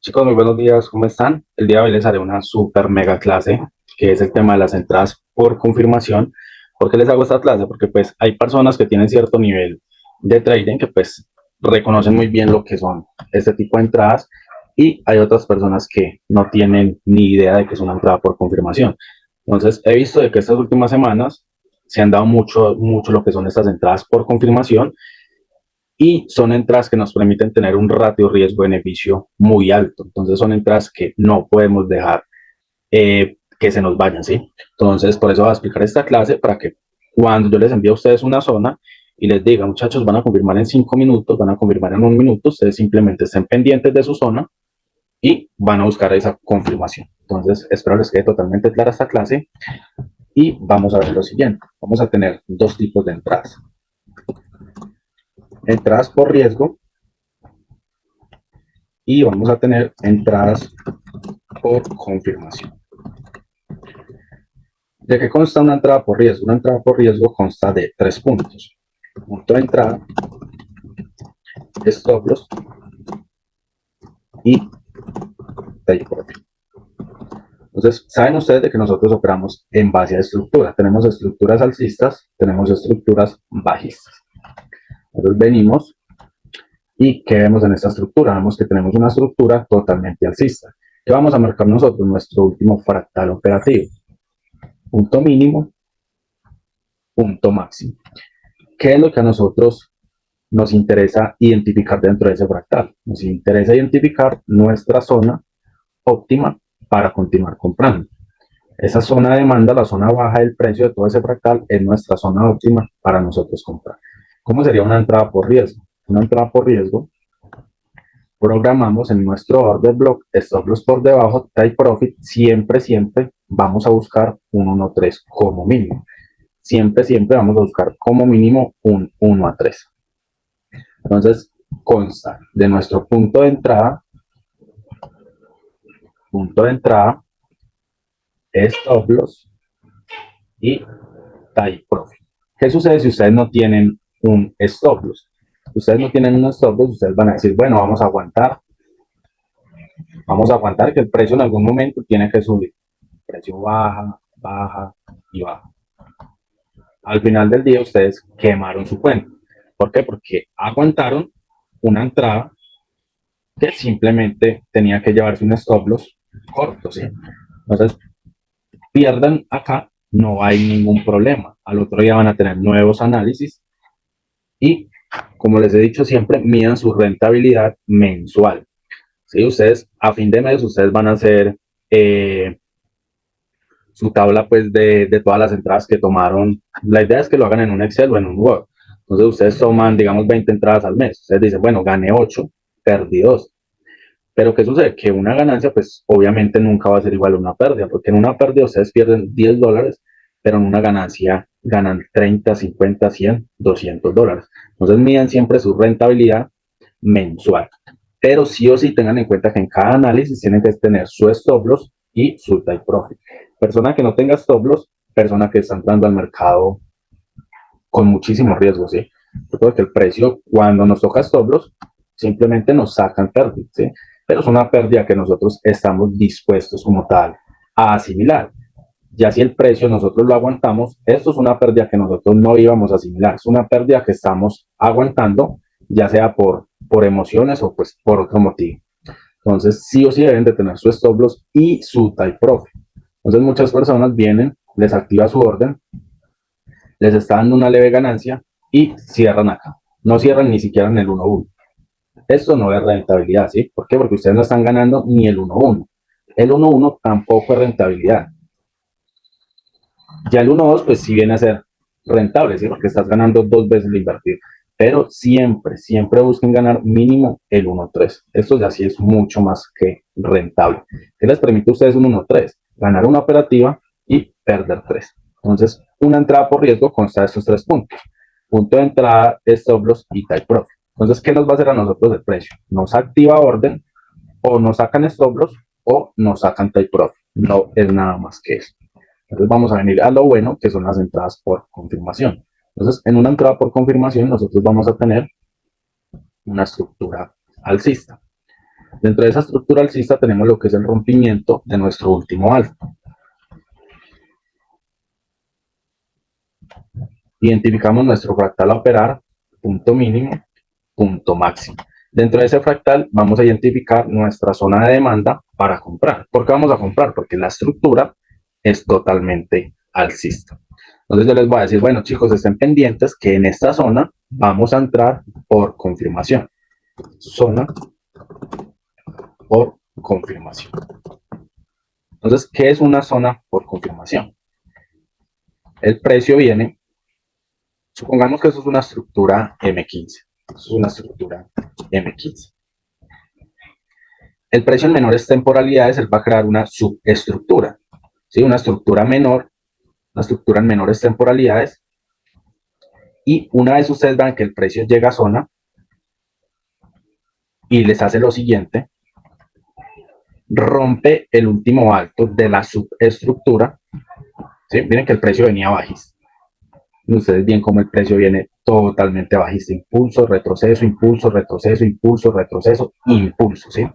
Chicos, muy buenos días, ¿cómo están? El día de hoy les haré una super mega clase, que es el tema de las entradas por confirmación. ¿Por qué les hago esta clase? Porque pues hay personas que tienen cierto nivel de trading que pues reconocen muy bien lo que son este tipo de entradas y hay otras personas que no tienen ni idea de que es una entrada por confirmación. Entonces he visto de que estas últimas semanas se han dado mucho lo que son estas entradas por confirmación y son entradas que nos permiten tener un ratio riesgo-beneficio muy alto. Entonces son entradas que no podemos dejar que se nos vayan, ¿sí? Entonces por eso voy a explicar esta clase para que cuando yo les envíe a ustedes una zona y les diga, muchachos, van a confirmar en 5 minutos, van a confirmar en 1 minuto, ustedes simplemente estén pendientes de su zona y van a buscar esa confirmación. Entonces espero les quede totalmente clara esta clase y vamos a ver lo siguiente. Vamos a tener dos tipos de entradas. Entradas por riesgo y vamos a tener entradas por confirmación. ¿De qué consta una entrada por riesgo? Una entrada por riesgo consta de 3 puntos. Punto de entrada, stop loss y take profit. Entonces, saben ustedes de que nosotros operamos en base a estructura. Tenemos estructuras alcistas, tenemos estructuras bajistas. Entonces venimos y ¿qué vemos en esta estructura? Vemos que tenemos una estructura totalmente alcista. ¿Qué vamos a marcar nosotros? Nuestro último fractal operativo. Punto mínimo, punto máximo. ¿Qué es lo que a nosotros nos interesa identificar dentro de ese fractal? Nos interesa identificar nuestra zona óptima para continuar comprando. Esa zona de demanda, la zona baja del precio de todo ese fractal, es nuestra zona óptima para nosotros comprar. ¿Cómo sería una entrada por riesgo? Una entrada por riesgo, programamos en nuestro order block, stop loss por debajo, take profit, siempre vamos a buscar un 1-3 como mínimo. Siempre vamos a buscar como mínimo un 1-3. Entonces, consta de nuestro punto de entrada, stop loss y take profit. ¿Qué sucede si ustedes no tienen un stop loss? Si ustedes no tienen un stop loss, ustedes van a decir, bueno, vamos a aguantar que el precio en algún momento tiene que subir. El precio baja y baja. Al final del día ustedes quemaron su cuenta. ¿Por qué? Porque aguantaron una entrada que simplemente tenía que llevarse un stop loss corto, ¿sí? Entonces, pierdan acá, no hay ningún problema. Al otro día van a tener nuevos análisis y, como les he dicho siempre, midan su rentabilidad mensual. ¿Sí? Ustedes, a fin de mes, ustedes van a hacer su tabla pues de todas las entradas que tomaron. La idea es que lo hagan en un Excel o en un Word. Entonces ustedes toman, digamos, 20 entradas al mes. Ustedes dicen, bueno, gané 8, perdí 2. Pero ¿qué sucede? Que una ganancia, pues obviamente nunca va a ser igual a una pérdida, porque en una pérdida ustedes pierden $10, pero en una ganancia ganan 30, 50, 100, $200. Entonces midan siempre su rentabilidad mensual. Pero sí o sí tengan en cuenta que en cada análisis tienen que tener su stop loss y su take profit. Persona que no tenga stop loss, persona que está entrando al mercado con muchísimo riesgo, ¿sí? Porque el precio, cuando nos toca stop loss, simplemente nos sacan pérdida, ¿sí? Pero es una pérdida que nosotros estamos dispuestos como tal a asimilar. Ya si el precio nosotros lo aguantamos, esto es una pérdida que nosotros no íbamos a asimilar, es una pérdida que estamos aguantando, ya sea por emociones o pues por otro motivo. Entonces, sí o sí deben de tener su stop loss y su take profit. Entonces, muchas personas vienen, les activa su orden, les está dando una leve ganancia y cierran acá. No cierran ni siquiera en el 1-1. Esto no es rentabilidad, ¿sí? ¿Por qué? Porque ustedes no están ganando ni el 1-1. El 1-1 tampoco es rentabilidad. Ya el 1-2, pues sí viene a ser rentable, ¿sí? Porque estás ganando 2 veces lo invertido. Pero siempre busquen ganar mínimo el 1-3. Esto ya sí es mucho más que rentable. ¿Qué les permite a ustedes un 1-3? Ganar una operativa y perder 3. Entonces, una entrada por riesgo consta de estos 3 puntos. Punto de entrada, stop loss y take profit. Entonces, ¿qué nos va a hacer a nosotros el precio? Nos activa orden, o nos sacan stop loss, o nos sacan take profit. No es nada más que eso. Entonces vamos a venir a lo bueno, que son las entradas por confirmación. Entonces, en una entrada por confirmación, nosotros vamos a tener una estructura alcista. Dentro de esa estructura alcista tenemos lo que es el rompimiento de nuestro último alto. Identificamos nuestro fractal a operar, punto mínimo, punto máximo. Dentro de ese fractal vamos a identificar nuestra zona de demanda para comprar. ¿Por qué vamos a comprar? Porque la estructura es totalmente alcista. Entonces yo les voy a decir, bueno chicos, estén pendientes que en esta zona vamos a entrar por confirmación. Zona por confirmación. Entonces, ¿qué es una zona por confirmación? El precio viene, supongamos que eso es una estructura M15. Eso es una estructura M15. El precio en menores temporalidades, él va a crear una subestructura, ¿sí? Una estructura menor, una estructura en menores temporalidades. Y una vez ustedes vean que el precio llega a zona y les hace lo siguiente, rompe el último alto de la subestructura, ¿sí? Miren que el precio venía bajista. Ustedes ven cómo el precio viene totalmente bajista. Impulso, retroceso, impulso, retroceso, impulso, retroceso, impulso, ¿sí?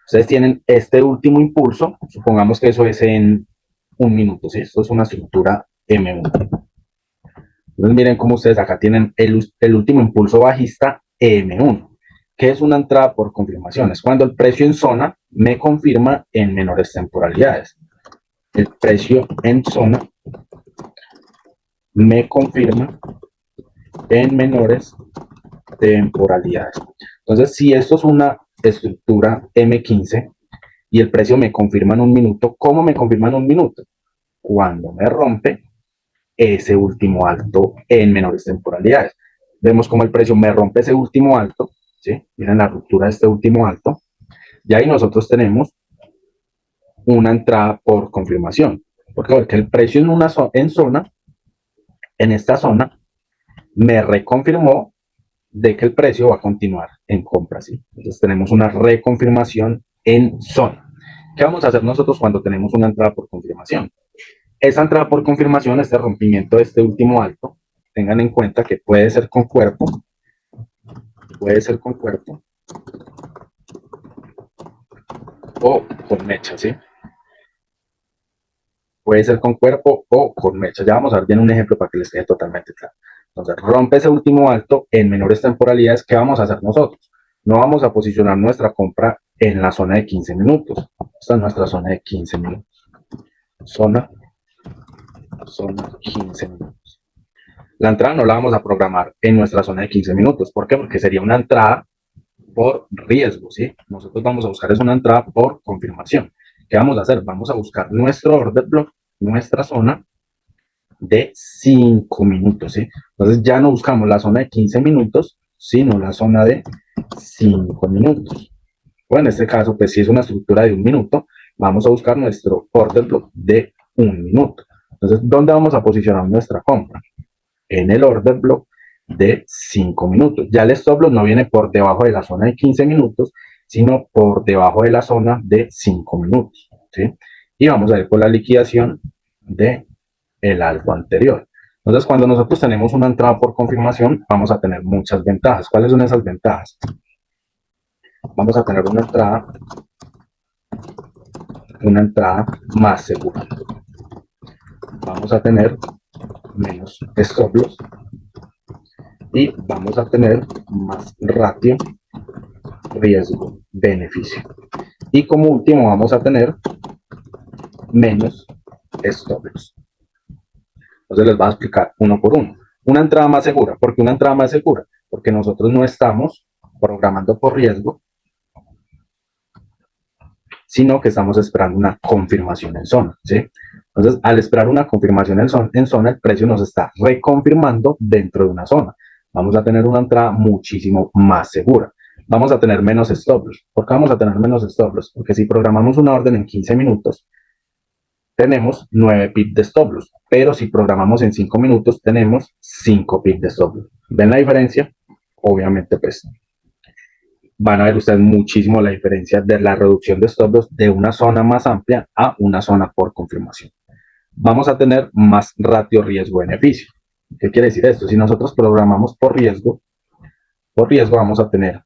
Ustedes tienen este último impulso, supongamos que eso es en un minuto, ¿sí? Esto es una estructura M1. Entonces miren cómo ustedes acá tienen el último impulso bajista M1, que es una entrada por confirmación. Es cuando el precio en zona me confirma en menores temporalidades. El precio en zona me confirma en menores temporalidades. Entonces, si esto es una estructura M15 y el precio me confirma en un minuto, ¿cómo me confirma en un minuto? Cuando me rompe ese último alto en menores temporalidades. Vemos como el precio me rompe ese último alto, ¿sí? Miren la ruptura de este último alto. Y ahí nosotros tenemos una entrada por confirmación. Porque el precio en zona, en esta zona, me reconfirmó de que el precio va a continuar en compra, ¿sí? Entonces tenemos una reconfirmación en zona. ¿Qué vamos a hacer nosotros cuando tenemos una entrada por confirmación? Esa entrada por confirmación, este rompimiento de este último alto, tengan en cuenta que puede ser con cuerpo, o con mecha, ¿sí? Puede ser con cuerpo o con mecha. Ya vamos a ver bien un ejemplo para que les quede totalmente claro. Entonces, rompe ese último alto en menores temporalidades. ¿Qué vamos a hacer nosotros? No vamos a posicionar nuestra compra en la zona de 15 minutos. Esta es nuestra zona de 15 minutos. Zona 15 minutos. La entrada no la vamos a programar en nuestra zona de 15 minutos. ¿Por qué? Porque sería una entrada por riesgo, ¿sí? Nosotros vamos a buscar es una entrada por confirmación. ¿Qué vamos a hacer? Vamos a buscar nuestro order block, nuestra zona de 5 minutos, ¿sí? Entonces ya no buscamos la zona de 15 minutos, sino la zona de 5 minutos. Bueno, en este caso, pues si es una estructura de un minuto, vamos a buscar nuestro order block de un minuto. Entonces, ¿dónde vamos a posicionar nuestra compra? En el order block de 5 minutos. Ya el stop loss no viene por debajo de la zona de 15 minutos, sino por debajo de la zona de 5 minutos, ¿sí? Y vamos a ir por la liquidación de el alto anterior. Entonces, cuando nosotros tenemos una entrada por confirmación, vamos a tener muchas ventajas. ¿Cuáles son esas ventajas? Vamos a tener una entrada más segura. Vamos a tener menos stop loss y vamos a tener más ratio riesgo-beneficio. Y como último vamos a tener menos stop loss. Entonces les voy a explicar uno por uno. Una entrada más segura. ¿Por qué una entrada más segura? Porque nosotros no estamos programando por riesgo, sino que estamos esperando una confirmación en zona, ¿sí? Entonces, al esperar una confirmación en zona, el precio nos está reconfirmando dentro de una zona. Vamos a tener una entrada muchísimo más segura. Vamos a tener menos stop loss. ¿Por qué vamos a tener menos stop loss? Porque si programamos una orden en 15 minutos, tenemos 9 pips de stop loss. Pero si programamos en 5 minutos, tenemos 5 pips de stop loss. ¿Ven la diferencia? Obviamente, pues, van a ver ustedes muchísimo la diferencia de la reducción de stop loss de una zona más amplia a una zona por confirmación. Vamos a tener más ratio riesgo-beneficio. ¿Qué quiere decir esto? Si nosotros programamos por riesgo vamos a tener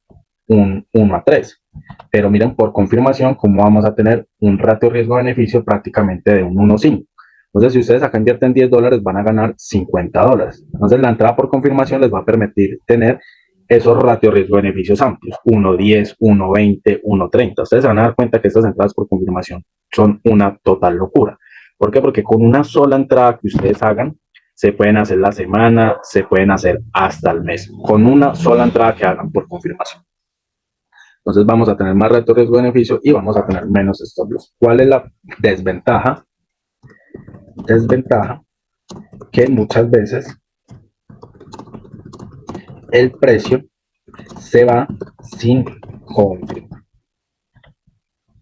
un 1 a 3. Pero miren, por confirmación, cómo vamos a tener un ratio riesgo-beneficio prácticamente de un 1.5. Entonces, si ustedes acá invierten $10, van a ganar $50. Entonces, la entrada por confirmación les va a permitir tener esos ratios riesgo-beneficios amplios, 1.10, 1.20, 1.30. Ustedes se van a dar cuenta que estas entradas por confirmación son una total locura. ¿Por qué? Porque con una sola entrada que ustedes hagan, se pueden hacer la semana, se pueden hacer hasta el mes, con una sola entrada que hagan por confirmación. Entonces vamos a tener más reto riesgo-beneficio y vamos a tener menos stop loss. ¿Cuál es la desventaja? Desventaja que muchas veces el precio se va sin confirmar.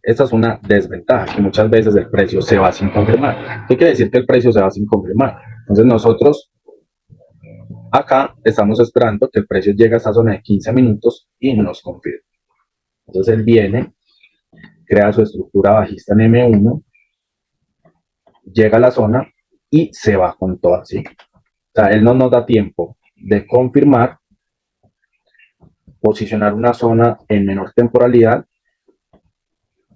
Esta es una desventaja, que muchas veces el precio se va sin confirmar. ¿Qué quiere decir que el precio se va sin confirmar? Entonces nosotros acá estamos esperando que el precio llegue a esta zona de 15 minutos y nos confirme. Entonces él viene, crea su estructura bajista en M1, llega a la zona y se va con todo así. O sea, él no nos da tiempo de confirmar, posicionar una zona en menor temporalidad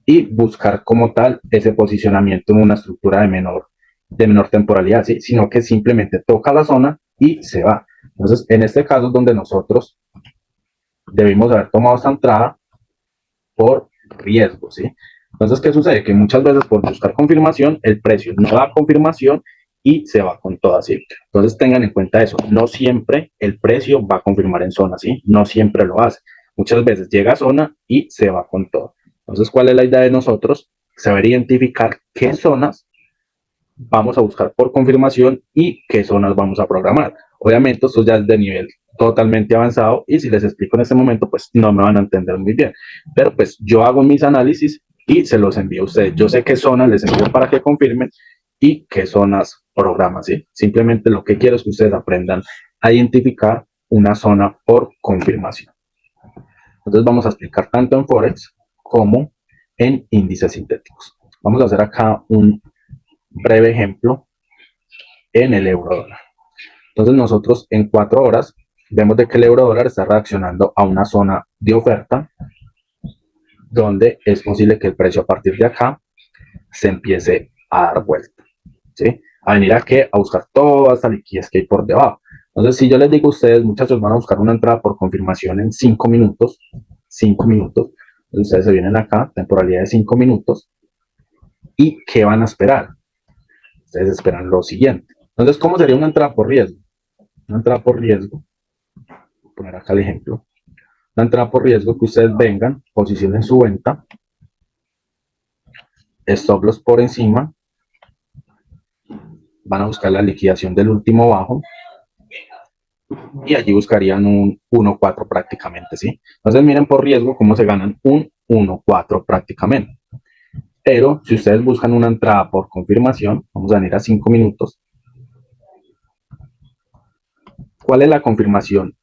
y buscar como tal ese posicionamiento en una estructura de menor temporalidad, ¿sí? Sino que simplemente toca la zona y se va. Entonces, en este caso es donde nosotros debimos haber tomado esta entrada por riesgo, ¿sí? Entonces, ¿qué sucede? Que muchas veces por buscar confirmación, el precio no da confirmación y se va con todas, ¿sí? Entonces, tengan en cuenta eso. No siempre el precio va a confirmar en zona, ¿sí? No siempre lo hace. Muchas veces llega a zona y se va con todo. Entonces, ¿cuál es la idea de nosotros? Saber identificar qué zonas vamos a buscar por confirmación y qué zonas vamos a programar. Obviamente, esto ya es de nivel totalmente avanzado y si les explico en este momento, pues no me van a entender muy bien. Pero pues yo hago mis análisis y se los envío a ustedes. Yo sé qué zonas les envío para que confirmen y qué zonas programas, ¿sí? Simplemente lo que quiero es que ustedes aprendan a identificar una zona por confirmación. Entonces vamos a explicar tanto en Forex como en índices sintéticos. Vamos a hacer acá un breve ejemplo en el euro dólar. Entonces nosotros en 4 horas vemos de que el euro dólar está reaccionando a una zona de oferta donde es posible que el precio a partir de acá se empiece a dar vuelta, ¿sí? A venir a qué? A buscar toda esta liquidez que hay por debajo. Entonces, si yo les digo a ustedes, muchachos, van a buscar una entrada por confirmación en 5 minutos, 5 minutos, entonces ustedes se vienen acá, temporalidad de 5 minutos, ¿y qué van a esperar? Ustedes esperan lo siguiente. Entonces, ¿cómo sería una entrada por riesgo? Una entrada por riesgo, voy a poner acá el ejemplo, una entrada por riesgo que ustedes vengan, posicionen su venta, stop loss por encima, van a buscar la liquidación del último bajo y allí buscarían un 1.4 prácticamente, ¿sí? Entonces miren por riesgo cómo se ganan un 1.4 prácticamente. Pero si ustedes buscan una entrada por confirmación, vamos a venir a 5 minutos. ¿Cuál es la confirmación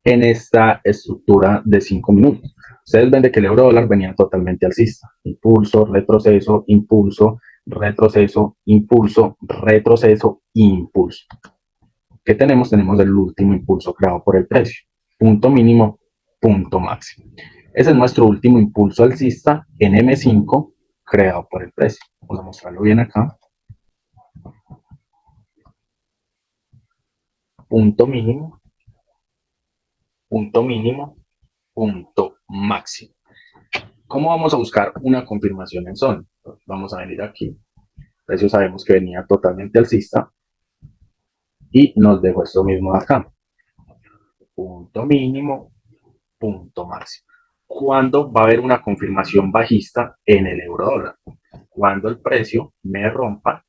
en esta estructura de 5 minutos? Ustedes ven de que el euro dólar venía totalmente alcista. Impulso, retroceso, impulso, retroceso, impulso, retroceso, impulso. ¿Qué tenemos? Tenemos el último impulso creado por el precio. Punto mínimo, punto máximo. Ese es nuestro último impulso alcista en M5 creado por el precio. Vamos a mostrarlo bien acá. Punto mínimo, punto mínimo, punto máximo. ¿Cómo vamos a buscar una confirmación en zona? Vamos a venir aquí. El precio sabemos que venía totalmente alcista y nos dejó esto mismo de acá. Punto mínimo, punto máximo. ¿Cuándo va a haber una confirmación bajista en el euro dólar? Cuando el precio me rompa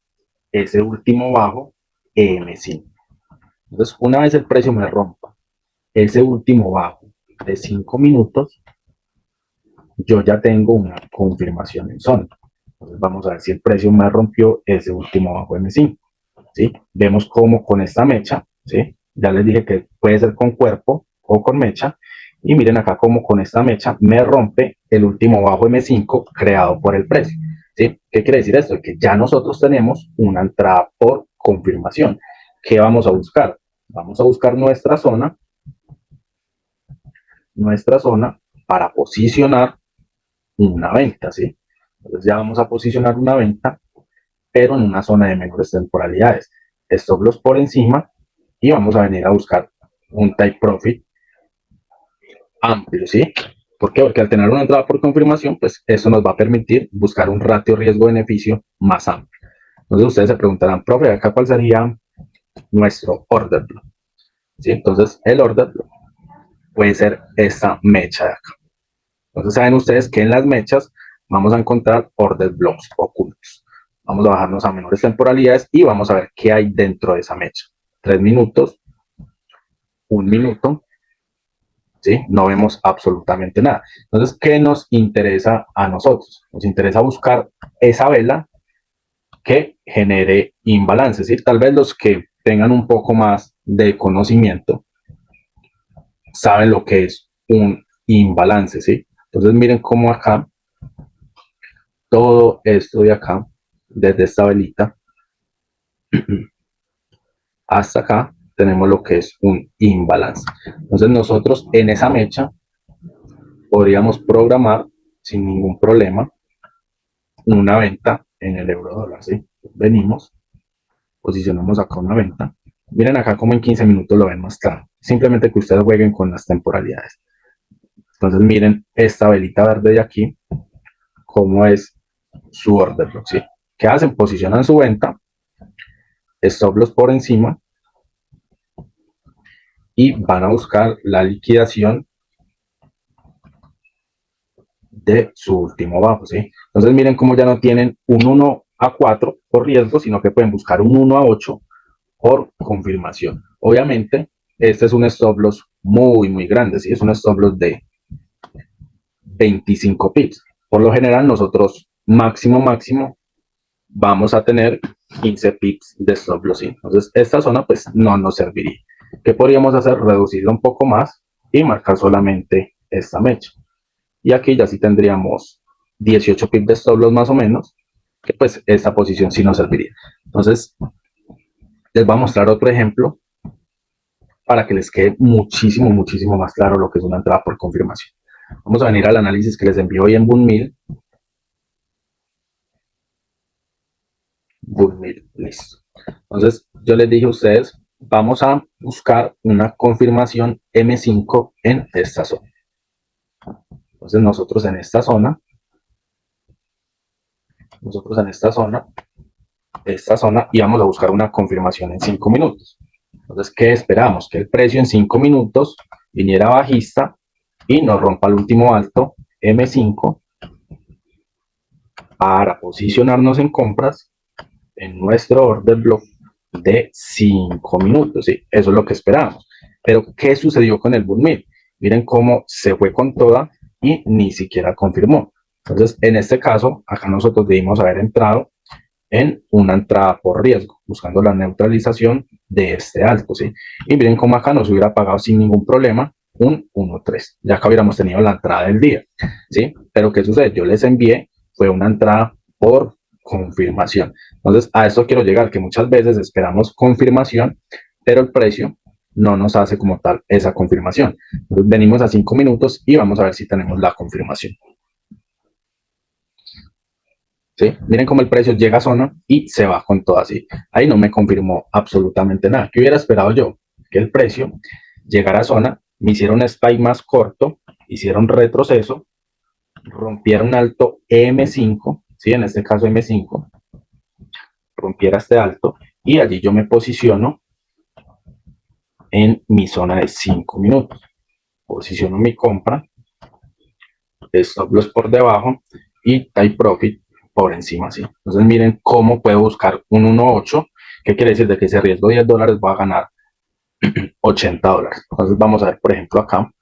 ese último bajo M5. Entonces, una vez el precio me rompa ese último bajo de 5 minutos, yo ya tengo una confirmación en zona. Entonces, vamos a ver si el precio me rompió ese último bajo M5. ¿Sí? Vemos cómo con esta mecha, ¿sí? Ya les dije que puede ser con cuerpo o con mecha. Y miren acá cómo con esta mecha me rompe el último bajo M5 creado por el precio. ¿Sí? ¿Qué quiere decir esto? Que ya nosotros tenemos una entrada por confirmación. ¿Qué vamos a buscar? Vamos a buscar nuestra zona para posicionar una venta, ¿sí? Entonces ya vamos a posicionar una venta, pero en una zona de menores temporalidades. Stop loss por encima y vamos a venir a buscar un take profit amplio, ¿sí? ¿Por qué? Porque al tener una entrada por confirmación, pues eso nos va a permitir buscar un ratio riesgo-beneficio más amplio. Entonces ustedes se preguntarán, profe, ¿acá cuál sería nuestro order block? ¿Sí? Entonces el order block puede ser esta mecha de acá. Entonces saben ustedes que en las mechas vamos a encontrar order blocks ocultos. Vamos a bajarnos a menores temporalidades y vamos a ver qué hay dentro de esa mecha. 3 minutos, 1 minuto, ¿sí? No vemos absolutamente nada. Entonces, ¿qué nos interesa a nosotros? Nos interesa buscar esa vela que genere imbalance, ¿sí? Tal vez los que tengan un poco más de conocimiento saben lo que es un imbalance, ¿sí? Entonces, miren cómo acá, todo esto de acá, desde esta velita hasta acá, tenemos lo que es un imbalance. Entonces, nosotros en esa mecha podríamos programar sin ningún problema una venta en el euro dólar, ¿sí? Venimos, posicionamos acá una venta. Miren acá como en 15 minutos lo ven más claro. Simplemente que ustedes jueguen con las temporalidades. Entonces miren esta velita verde de aquí, cómo es su order block, ¿sí? ¿Qué hacen? Posicionan su venta, stop loss por encima y van a buscar la liquidación de su último bajo, ¿sí? Entonces miren cómo ya no tienen un 1 a 4 por riesgo, sino que pueden buscar un 1 a 8 por confirmación. Obviamente, este es un stop loss muy grande, ¿sí? Es un stop loss de 25 pips. Por lo general, nosotros máximo vamos a tener 15 pips de stop loss. ¿Sí? Entonces, esta zona pues no nos serviría. ¿Qué podríamos hacer? Reducirla un poco más y marcar solamente esta mecha. Y aquí ya sí tendríamos 18 pips de stop loss más o menos, que pues esta posición sí nos serviría. Entonces, les voy a mostrar otro ejemplo para que les quede muchísimo más claro lo que es una entrada por confirmación. Vamos a venir al análisis que les envió hoy en Boonmill. Boonmill, listo. Entonces, yo les dije a ustedes, vamos a buscar una confirmación M5 en esta zona. Entonces, nosotros en esta zona, y vamos a buscar una confirmación en 5 minutos. Entonces, ¿qué esperamos? Que el precio en 5 minutos viniera bajista y nos rompa el último alto M5 para posicionarnos en compras en nuestro order block de 5 minutos. ¿Sí? Eso es lo que esperamos. Pero, ¿qué sucedió con el Boonmill? Miren cómo se fue con toda y ni siquiera confirmó. Entonces, en este caso, acá nosotros debimos haber entrado en una entrada por riesgo, buscando la neutralización de este alto, ¿sí? Y miren cómo acá nos hubiera pagado sin ningún problema un 1.3, ya que hubiéramos tenido la entrada del día, ¿sí? Pero ¿qué sucede? Yo les envié, fue una entrada por confirmación. Entonces, a esto quiero llegar, que muchas veces esperamos confirmación, pero el precio no nos hace como tal esa confirmación. Entonces, venimos a 5 minutos y vamos a ver si tenemos la confirmación. ¿Sí? Miren cómo el precio llega a zona y se va con todo así. Ahí no me confirmó absolutamente nada. ¿Qué hubiera esperado yo? Que el precio llegara a zona, me hiciera un spike más corto, hiciera un retroceso, rompiera un alto M5, ¿sí? En este caso M5, rompiera este alto y allí yo me posiciono en mi zona de 5 minutos. Posiciono mi compra, stop loss por debajo y take profit por encima, ¿sí? Entonces miren cómo puedo buscar un 1.8, ¿qué quiere decir? De que ese riesgo de $10 va a ganar $80. Entonces vamos a ver, por ejemplo, acá,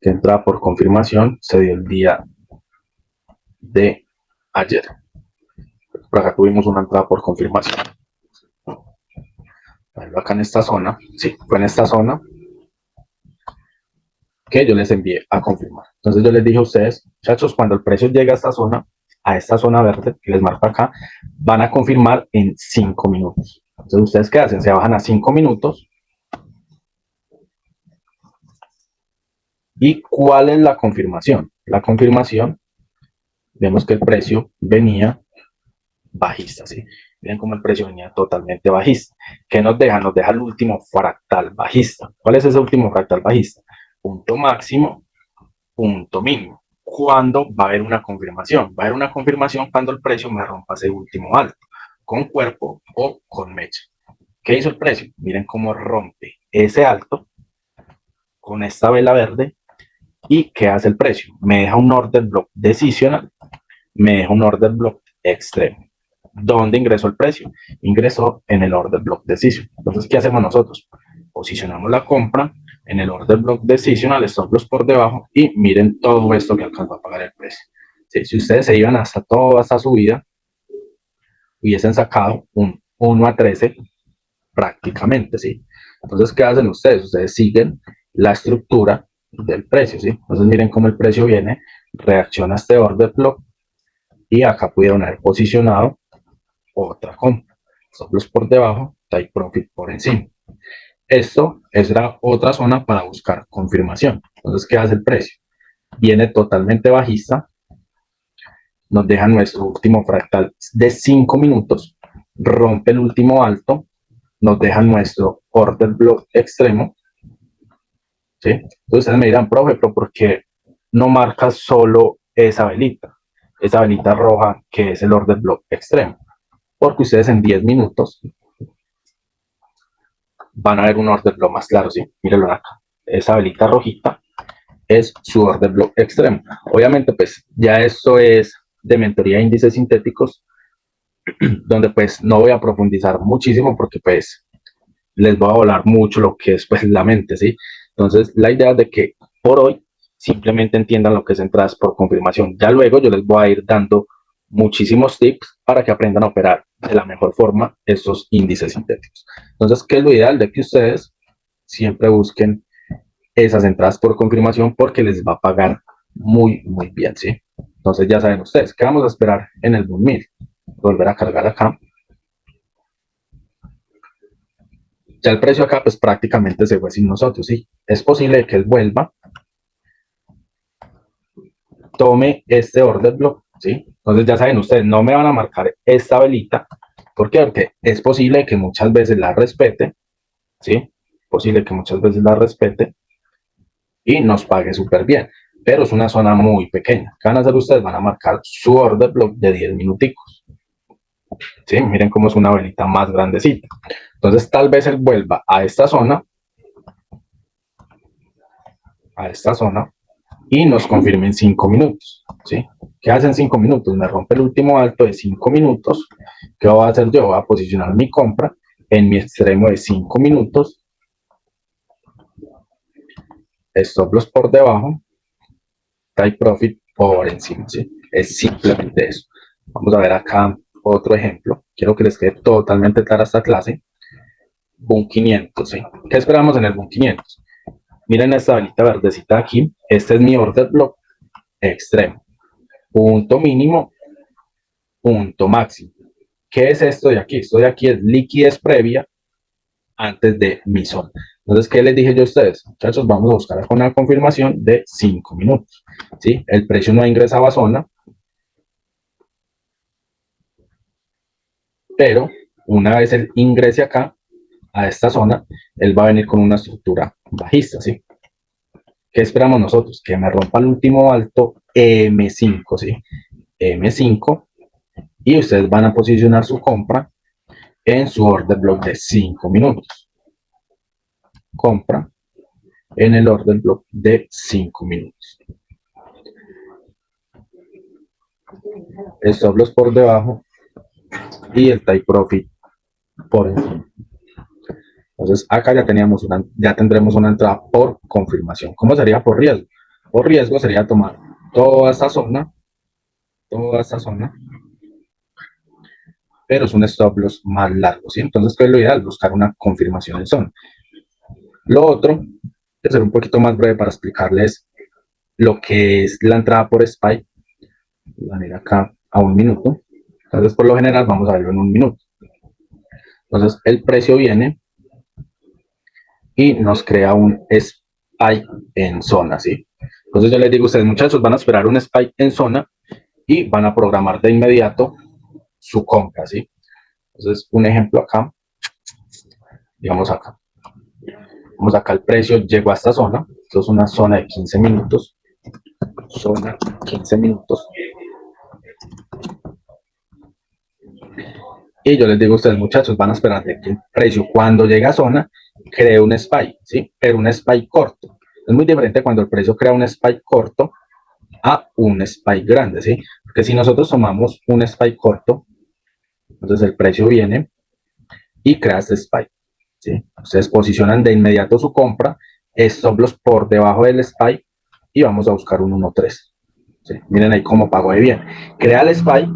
que entrada por confirmación se dio el día de ayer. Por acá tuvimos una entrada por confirmación. Acá en esta zona, sí, fue en esta zona que yo les envié a confirmar. Entonces yo les dije a ustedes, muchachos, cuando el precio llegue a esta zona verde que les marco acá, van a confirmar en 5 minutos. Entonces ustedes qué hacen, se bajan a 5 minutos ¿Y cuál es la confirmación? La confirmación, vemos que el precio venía bajista, ¿sí? Miren cómo el precio venía totalmente bajista. ¿Qué nos deja? Nos deja el último fractal bajista. ¿Cuál es ese último fractal bajista? Punto máximo, punto mínimo. ¿Cuándo va a haber una confirmación? Va a haber una confirmación cuando el precio me rompa ese último alto, con cuerpo o con mecha. ¿Qué hizo el precio? Miren cómo rompe ese alto con esta vela verde. ¿Y qué hace el precio? Me deja un order block decisional, me deja un order block extremo. ¿Dónde ingresó el precio? Ingresó en el order block decision. Entonces, ¿qué hacemos nosotros? Posicionamos la compra en el order block decisional, stop loss por debajo, y miren todo esto que alcanzó a pagar el precio. ¿Sí? Si ustedes se iban hasta toda esta subida, hubiesen sacado un 1 a 13 prácticamente, ¿sí? Entonces, ¿qué hacen ustedes? Ustedes siguen la estructura del precio, ¿sí? Entonces, miren cómo el precio viene, reacciona a este order block, y acá pudieron haber posicionado otra compra. Stop loss por debajo, take profit por encima. Esto es la otra zona para buscar confirmación. Entonces, ¿qué hace el precio? Viene totalmente bajista, nos deja nuestro último fractal de 5 minutos, rompe el último alto, nos deja nuestro order block extremo, ¿sí? Entonces ustedes me dirán, profe, pero ¿por qué no marcas solo esa velita roja que es el order block extremo? Porque ustedes en 10 minutos van a ver un order block más claro, ¿sí? Mírenlo acá. Esa velita rojita es su order block extremo. Obviamente, pues ya esto es de mentoría de índices sintéticos, donde pues no voy a profundizar muchísimo porque pues les va a volar mucho lo que es pues la mente, ¿sí? Entonces, la idea es de que por hoy simplemente entiendan lo que es entradas por confirmación. Ya luego yo les voy a ir dando muchísimos tips para que aprendan a operar de la mejor forma estos índices sintéticos. Entonces, ¿qué es lo ideal? De que ustedes siempre busquen esas entradas por confirmación porque les va a pagar muy, muy bien, ¿sí? Entonces, ya saben ustedes, ¿qué vamos a esperar en el 2000? Volver a cargar acá. Ya el precio acá pues prácticamente se fue sin nosotros, ¿sí? Es posible que él vuelva, tome este order block, ¿sí? Entonces ya saben ustedes, no me van a marcar esta velita. ¿Por qué? Porque es posible que muchas veces la respete, ¿sí? Posible que muchas veces la respete y nos pague súper bien. Pero es una zona muy pequeña. ¿Qué van a hacer ustedes? Van a marcar su order block de 10 minuticos. ¿Sí? Miren cómo es una velita más grandecita. Entonces tal vez él vuelva a esta zona, y nos confirmen 5 minutos, ¿sí? ¿Qué hacen 5 minutos? Me rompe el último alto de 5 minutos. ¿Qué voy a hacer yo? Voy a posicionar mi compra en mi extremo de 5 minutos, stop loss por debajo, take profit por encima, ¿sí? Es simplemente eso. Vamos a ver acá otro ejemplo. Quiero que les quede totalmente clara esta clase. Boom 500, ¿sí? ¿Qué esperamos en el Boom 500? Miren esta velita verdecita aquí. Este es mi order block extremo. Punto mínimo, punto máximo. ¿Qué es esto de aquí? Esto de aquí es liquidez previa antes de mi zona. Entonces, ¿qué les dije yo a ustedes? Muchachos, vamos a buscar una confirmación de 5 minutos. ¿Sí? El precio no ingresaba a zona, pero una vez él ingrese acá, a esta zona, él va a venir con una estructura bajista, ¿sí? ¿Qué esperamos nosotros? Que me rompa el último alto M5, ¿sí? M5, y ustedes van a posicionar su compra en su order block de 5 minutos. Compra en el order block de 5 minutos. Stop loss por debajo y el take profit por encima. Entonces acá ya tendremos una entrada por confirmación. ¿Cómo sería por riesgo? Por riesgo sería tomar toda toda esta zona, pero es un stop loss más largo, ¿sí? Entonces, ¿qué es lo ideal? Buscar una confirmación en zona. Lo otro, de ser un poquito más breve para explicarles lo que es la entrada por SPY. Van a ir acá a 1 minuto. Entonces, por lo general, vamos a verlo en 1 minuto. Entonces, el precio viene y nos crea un spike en zona, ¿sí? Entonces yo les digo a ustedes, muchachos, van a esperar un spike en zona y van a programar de inmediato su compra, ¿sí? Entonces, un ejemplo acá, digamos acá. Vamos acá, el precio llegó a esta zona. Esto es una zona de 15 minutos. Zona 15 minutos. Y yo les digo a ustedes, muchachos, van a esperar de que el precio cuando llega a zona cree un spike, ¿sí? Pero un spike corto. Es muy diferente cuando el precio crea un spike corto a un spike grande, ¿sí? Porque si nosotros tomamos un spike corto, entonces el precio viene y crea este spike, ¿sí? Ustedes posicionan de inmediato su compra, stop loss por debajo del spike y vamos a buscar un 1.3. ¿Sí? Miren ahí cómo pagó de bien. Crea el spike,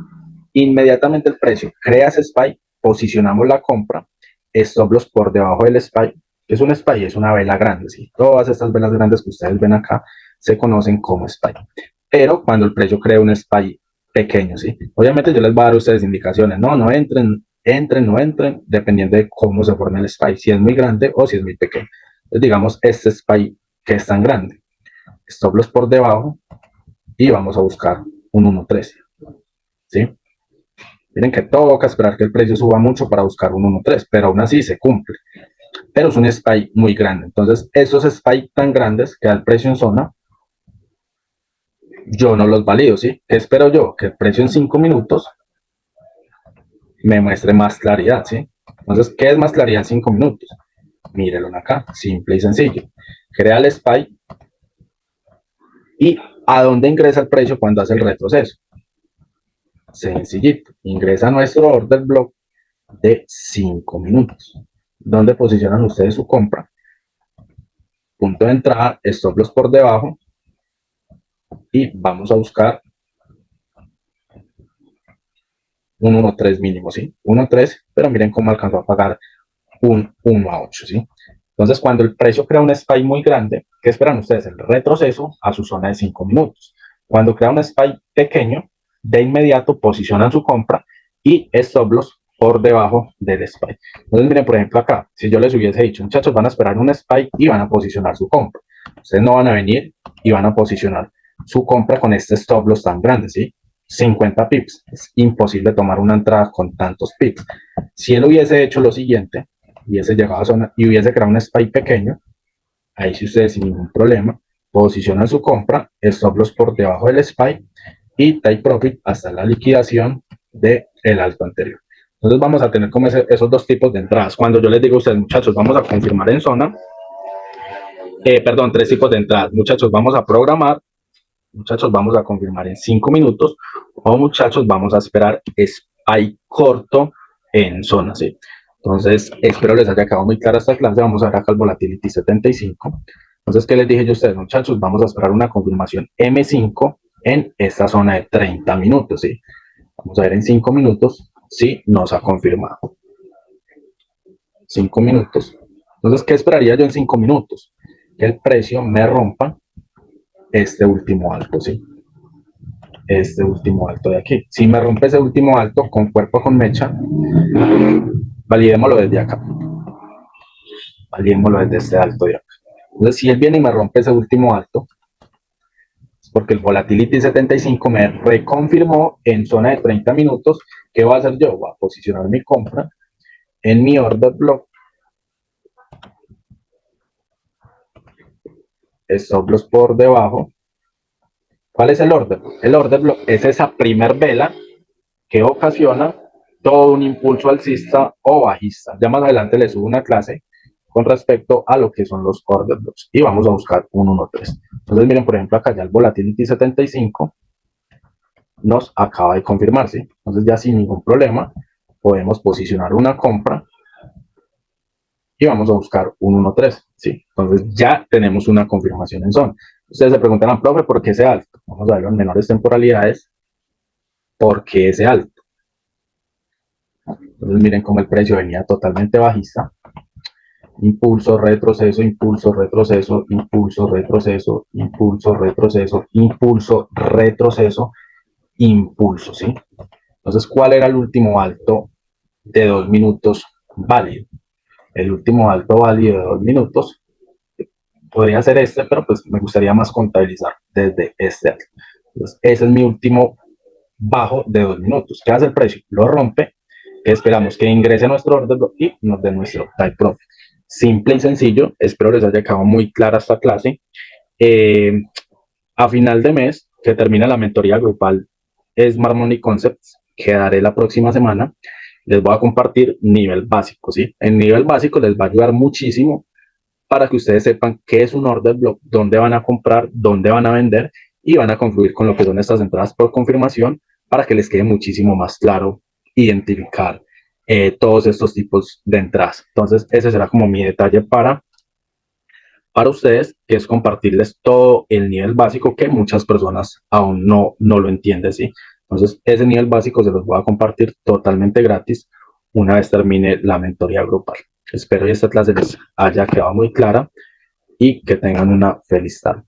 inmediatamente el precio crea ese spike, posicionamos la compra, stop loss por debajo del spike. Es un spike, es una vela grande, ¿sí? Todas estas velas grandes que ustedes ven acá se conocen como spike. Pero cuando el precio crea un spike pequeño, ¿sí? Obviamente yo les voy a dar a ustedes indicaciones, no entren, no entren, dependiendo de cómo se forme el spike, si es muy grande o si es muy pequeño. Entonces, digamos, este spike que es tan grande, stop loss por debajo y vamos a buscar un 1.13, ¿sí? Miren que toca esperar que el precio suba mucho para buscar un 1.3, pero aún así se cumple. Pero es un spike muy grande. Entonces, esos spikes tan grandes que da el precio en zona, yo no los valido, ¿sí? ¿Qué espero yo? Que el precio en 5 minutos me muestre más claridad, ¿sí? Entonces, ¿qué es más claridad en 5 minutos? Mírenlo acá, simple y sencillo. Crea el spike y ¿a dónde ingresa el precio cuando hace el retroceso? Sencillito, ingresa a nuestro order block de 5 minutos. ¿Dónde posicionan ustedes su compra? Punto de entrada, stop loss por debajo y vamos a buscar un 1.3 mínimo, ¿sí? 1.3, pero miren cómo alcanzó a pagar un 1.8, ¿sí? Entonces, cuando el precio crea un spike muy grande, ¿qué esperan ustedes? El retroceso a su zona de 5 minutos. Cuando crea un spike pequeño, de inmediato posicionan su compra y stop loss por debajo del spike. Entonces, miren, por ejemplo, acá, si yo les hubiese dicho, muchachos, van a esperar un spike y van a posicionar su compra. Ustedes no van a venir y van a posicionar su compra con este stop loss tan grande, ¿sí? 50 pips. Es imposible tomar una entrada con tantos pips. Si él hubiese hecho lo siguiente, hubiese llegado a zona y hubiese creado un spike pequeño, ahí sí ustedes sin ningún problema posicionan su compra, stop loss por debajo del spike y take profit hasta la liquidación del alto anterior. Entonces vamos a tener como esos dos tipos de entradas. Cuando yo les digo a ustedes, muchachos, vamos a confirmar en zona, perdón, tres tipos de entradas. Muchachos, vamos a programar, muchachos, vamos a confirmar en 5 minutos o muchachos, vamos a esperar spike corto en zona, ¿sí? Entonces, espero les haya quedado muy clara esta clase. Vamos a ver acá el Volatility 75. Entonces, ¿qué les dije yo a ustedes, muchachos? Vamos a esperar una confirmación M5 en esta zona de 30 minutos, ¿sí? Vamos a ver en 5 minutos si nos ha confirmado. 5 minutos. Entonces, ¿qué esperaría yo en 5 minutos? Que el precio me rompa este último alto, ¿sí? Este último alto de aquí. Si me rompe ese último alto con cuerpo con mecha, validémoslo desde acá. Validémoslo desde este alto de acá. Entonces, si él viene y me rompe ese último alto, es porque el Volatility 75 me reconfirmó en zona de 30 minutos. ¿Qué voy a hacer yo? Voy a posicionar mi compra en mi order block. Stop loss por debajo. ¿Cuál es el order? El order block es esa primer vela que ocasiona todo un impulso alcista o bajista. Ya más adelante les subo una clase con respecto a lo que son los order blocks y vamos a buscar un 1.3. Entonces miren, por ejemplo, acá ya el Volatility 75 nos acaba de confirmar, ¿sí? Entonces ya sin ningún problema podemos posicionar una compra y vamos a buscar un 1.3, ¿sí? Entonces ya tenemos una confirmación en zona. Ustedes se preguntarán, profe, ¿por qué ese alto? Vamos a verlo en menores temporalidades. ¿Por qué ese alto? Entonces miren cómo el precio venía totalmente bajista. Impulso, retroceso, impulso, retroceso, impulso, retroceso, impulso, retroceso, impulso, retroceso, impulso, ¿sí? Entonces, ¿cuál era el último alto de 2 minutos válido? El último alto válido de 2 minutos podría ser este, pero pues me gustaría más contabilizar desde este. Entonces, ese es mi último bajo de 2 minutos. ¿Qué hace el precio? Lo rompe, que esperamos que ingrese a nuestro order y nos dé nuestro type profit. Simple y sencillo, espero les haya quedado muy clara esta clase. Eh, a final de mes, que termina la mentoría grupal Smart Money Concepts, que daré la próxima semana, les voy a compartir nivel básico, ¿sí? En nivel básico les va a ayudar muchísimo para que ustedes sepan qué es un order block, dónde van a comprar, dónde van a vender y van a confluir con lo que son estas entradas por confirmación para que les quede muchísimo más claro identificar todos estos tipos de entradas. Entonces, ese será como mi detalle para ustedes, que es compartirles todo el nivel básico que muchas personas aún no lo entienden, ¿sí? Entonces, ese nivel básico se los voy a compartir totalmente gratis una vez termine la mentoría grupal. Espero que esta clase les haya quedado muy clara y que tengan una feliz tarde.